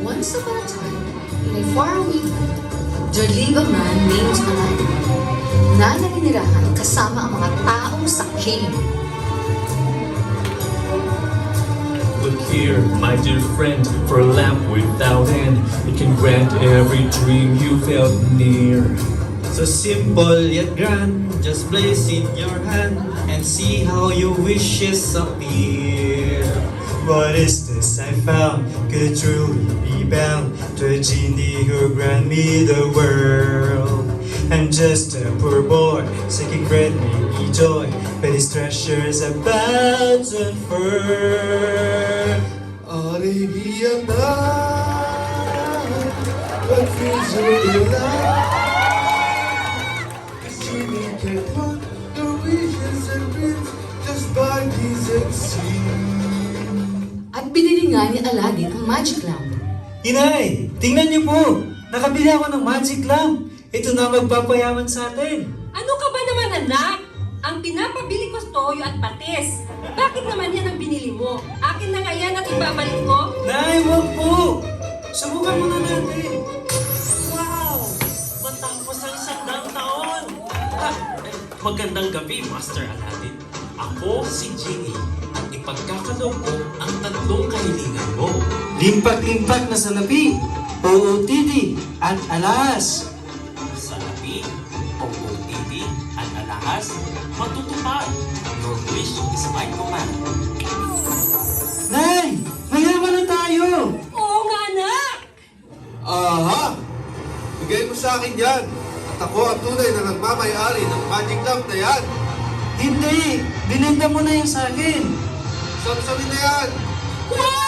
Once upon a time, in a faraway land, there lived a man named Aladdin na naninirahan kasama ang mga taong sa cave. Look here, my dear friend, for a lamp without end. It can grant every dream you felt near. So simple yet grand, just place in your hand and see how your wishes appear. What is this I found? Could it truly be bound to a genie who grant me the world? I'm just a poor boy, seeking great me joy, but his treasures about to unfurl. Alegria dá, what feels really alive. Genie can put the wishes and dreams just by his exceed. At binili nga ni Aladdin ang magic lamp. Inay, tingnan niyo po! Nakabili ako ng magic lamp! Ito na magpapayaman sa atin! Ano ka ba naman, anak? Ang pinapabili ko toyo at patis. Bakit naman yan ang binili mo? Akin na nga yan at ibabalik ko? Nay, wag po! Subukan muna natin! Wow! Matapos ang 100 taon! Magandang gabi, Master Aladdin. Ako si Genie at ipagkakaloob ko ang 3 kahilingan mo. Limpak-limpak na salapi, OOTD, at alas! Salapi, OOTD, at alahas, matutupad. Your wish is my command. Nay! Mayaman na tayo! Oo nga, anak! Aha! Bigay mo sa akin yan. At ako ang tunay na nagmamayari ng magic lamp na yan. Hindi! Binenta mo na yung sa akin! Samsamin na yan. Wag!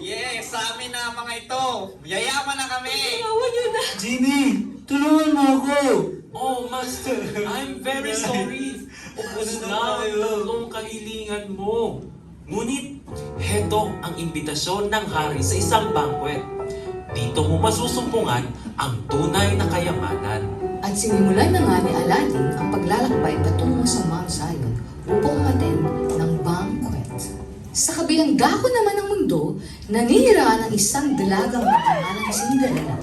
Yes, sa amin na mga ito. Yayaman na kami. Awan yun na. Genie, tulungan mo ako! Oh, Master, I'm very sorry. Ubus na ang 3 kahilingan mo. Ngunit, heto ang imbitasyon ng hari sa isang banquet. Dito mo masusumpungan ang tunay na kayamanan. At sinimulan na nga ni Aladdin ang paglalakbay patungo sa Mount Zion upang umattend ng banquet. Sa kabilang dako naman ng mundo, naninirahan ang isang dalagang pangalang Cinderella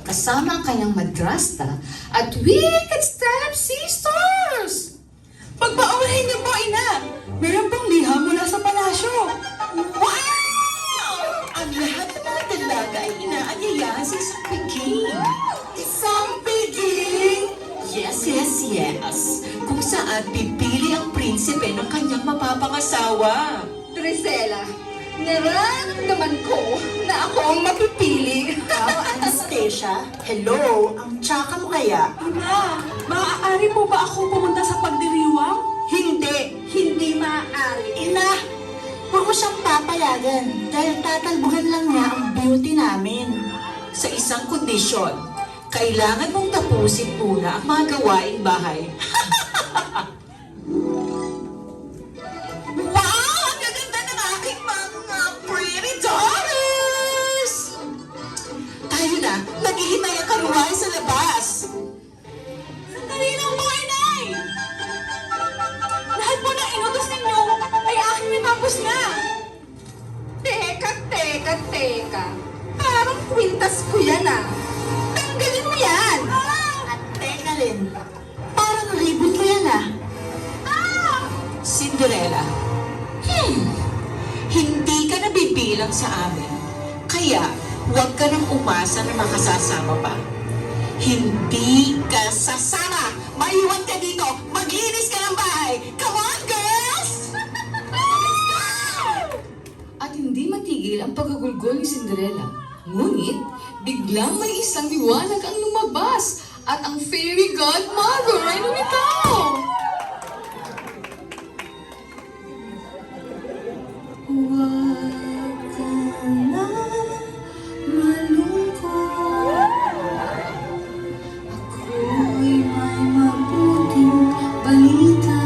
kasama ang kanyang madrasta at wicked stepsisters. Pagpaunahin niyo po, ina! Meron pong liha mula sa palasyo! Wow! Ang lahat ng mga dalaga ay inaanyayahan sa isang piging. Isang piging? Yes, yes, yes. Kung saan pipili ang prinsipe ng kanyang mapapangasawa. Trisela, nararamdaman ko na ako ang mapipili. Anastasia, hello? Ang tsaka mo kaya? Ina, maaari po ba ako pumunta sa pagdiriwang? Hindi maaari. Ina, huwag mo siyang papayagan dahil tatalbugan lang niya ang beauty namin. Sa isang kondisyon, kailangan mong tapusin muna ang mga gawaing bahay. Wow! Ang gaganda ng aking mga pretty daughters! Tayo na, naghihintay ang karuhay sa labas. Sandali lang po, inay! Lahat po ng inutos ninyo ay aking natapos na! Teka. Parang kwintas ko yan ah. Tanggalin mo yan! At teka Lynn, parang ribbon ko yan ah. Cinderella, hindi ka nabibilang sa amin. Kaya, huwag ka nang umasa na makasasama pa. Hindi ka sasama! Maiwan ka dito! Maglinis ka ng bahay! Come on, girls! At hindi matigil ang pagkagulgol ni Cinderella. Ngunit, biglang may isang liwanag ang lumabas at ang fairy godmother ay lumitaw. Huwag ka na malungkot. Ako'y may mabuting balita.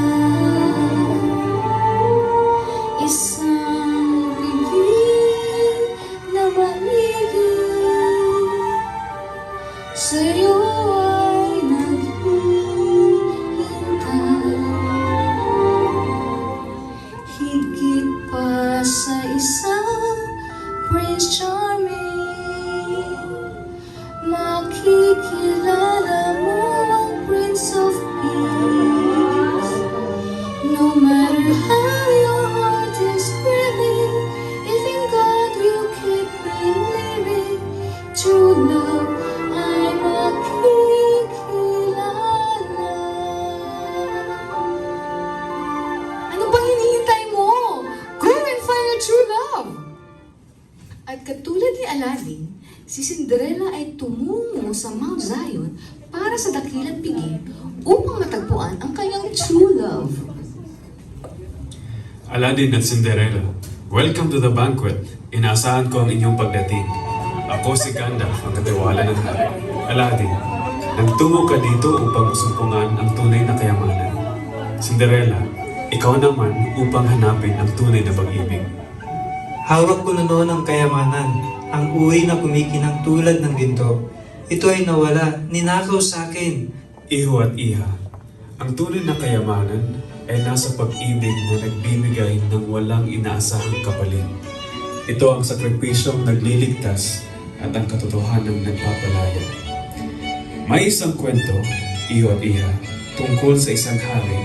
Isang bigil na maligid sa'yo ay naghihintay. At katulad ni Aladdin, si Cinderella ay tumungo sa Mount Zion para sa dakilang piging upang matagpuan ang kanyang true love. Aladdin at Cinderella, welcome to the banquet. Inaasahan ko ang inyong pagdating. Ako si Gandalf, ang katiwala ng hari. Aladdin, nagtungo ka dito upang masumpungan ang tunay na kayamanan. Cinderella, ikaw naman upang hanapin ang tunay na pag-ibig. Hawak ko na noon ang kayamanan, ang uri na kumikinang tulad ng ginto. Ito ay nawala, ninakaw sa akin. Iho at iha, ang tunay na kayamanan ay nasa pag-ibig na nagbibigay ng walang inaasahang kapalit. Ito ang sakripisyong nagliligtas at ang katotohanang nagpapalaya. May isang kwento, iho at iha, tungkol sa isang hari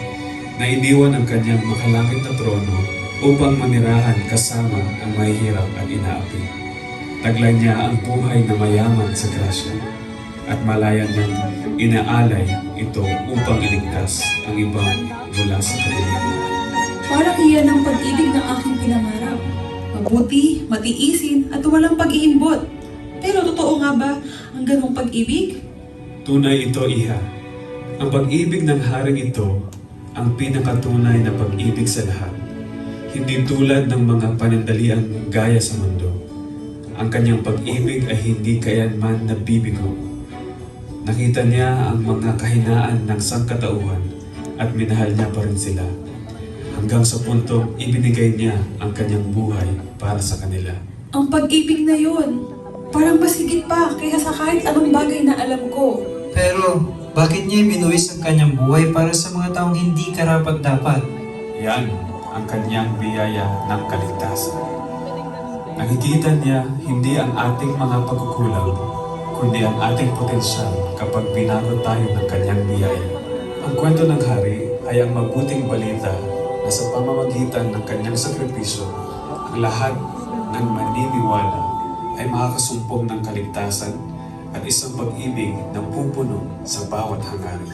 na iniwan ang kanyang makalangit na trono upang manirahan kasama ang mahihirap at inaapi. Taglay niya ang buhay na mayaman sa grasya at malaya niyang inaalay ito upang iligtas ang iba mula sa kadiliman. Parang iyan ang pag-ibig ng aking pinangarap. Mabuti, matiisin, at walang pag-iimbot. Pero totoo nga ba ang ganong pag-ibig? Tunay ito, iha. Ang pag-ibig ng haring ito ang pinakatunay na pag-ibig sa lahat. Hindi tulad ng mga panandalian gaya sa mundo. Ang kanyang pag-ibig ay hindi kayanman nabibigo. Nakita niya ang mga kahinaan ng sangkatauhan at minahal niya pa rin sila. Hanggang sa puntong ibinigay niya ang kanyang buhay para sa kanila. Ang pag-ibig na yun, parang mas higit pa kaysa sa kahit anong bagay na alam ko. Pero bakit niya binuwis ang kanyang buhay para sa mga taong hindi karapat-dapat? Yan ang kanyang biyaya ng kaligtasan. Nakikita niya hindi ang ating mga pagkukulang, kundi ang ating potensyal kapag binago tayo ng kanyang biyaya. Ang kwento ng hari ay ang mabuting balita na sa pamamagitan ng kanyang sakripisyo, ang lahat ng maniniwala ay makakasumpong ng kaligtasan at isang pag-ibig na pupuno sa bawat hangarin.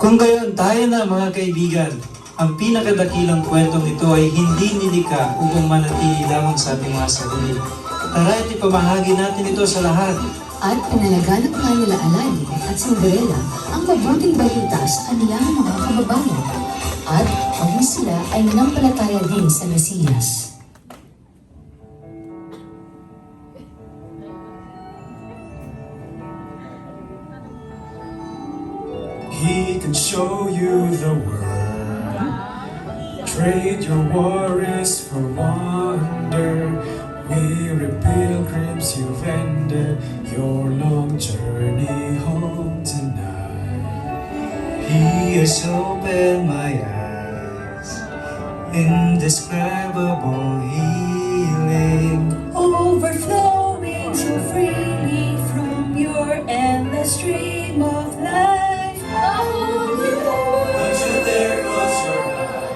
Kung gayon, tayo na mga kaibigan. Ang pinakadakilang kwentong ito ay hindi nilikha upang manatili lamang sa ating mga sarili. Tara at ipamahagi natin ito sa lahat. At pinalaganap nga nila Aladdin at Cinderella ang mabuting balita sa kanilang mga kababayan. At maging sila ay nanampalataya din sa Mesiyas. He can show you the world. Trade your worries for wonder. Weary pilgrims, you've ended your long journey home tonight. He has opened my eyes, indescribable healing. Overflowing so freely from your endless stream of life. Don't you dare close your eyes.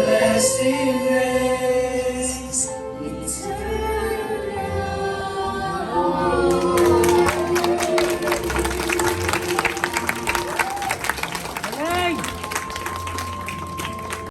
Lasting